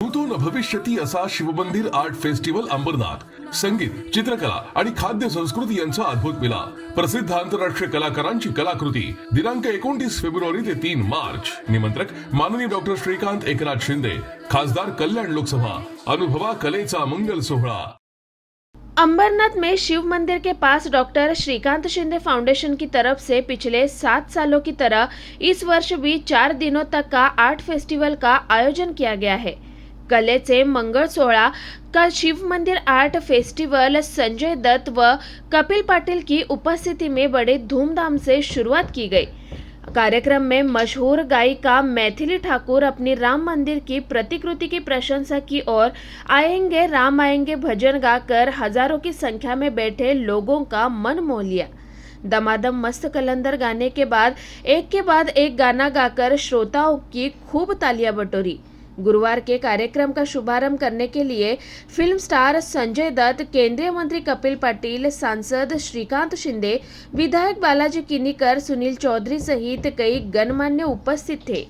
नूतन भविष्यती असा शिवमंदिर art festival Ambernath संगीत, चित्रकला आणि खाद्य संस्कृती यांचा अद्भुत मिलाप. प्रसिद्ध आंतरराष्ट्रीय कलाकारांची कलाकृती. दिनांक 29 फेब्रुवारी ते 3 मार्च. निमंत्रक माननीय डॉक्टर श्रीकांत एकनाथ शिंदे, खासदार कल्याण लोकसभा. अनुभवा कलेचा मंगल सोहळा. अंबरनाथ में शिव मंदिर के पास डॉक्टर श्रीकांत शिंदे फाउंडेशन की तरफ से पिछले 7 सालों की तरह इस वर्ष भी 4 दिनों तक का आर्ट फेस्टिवल का आयोजन किया गया है. कलेचे मंगल सोहळा का शिव मंदिर आर्ट फेस्टिवल संजय दत्त व कपिल पाटिल की उपस्थिति में बड़े धूमधाम से शुरुआत की गई. कार्यक्रम में मशहूर गायिका मैथिली ठाकुर अपनी राम मंदिर की प्रतिकृति की प्रशंसा की और आएंगे राम आएंगे भजन गाकर हजारों की संख्या में बैठे लोगों का मन मोह लिया. दमादम मस्त कलंदर गाने के बाद एक गाना गाकर श्रोताओं की खूब तालियां बटोरी. गुरुवार के कार्यक्रम का शुभारंभ करने के लिए फिल्म स्टार संजय दत्त, केंद्रीय मंत्री कपिल पाटिल, सांसद श्रीकांत शिंदे, विधायक बालाजी किनीकर, सुनील चौधरी सहित कई गणमान्य उपस्थित थे.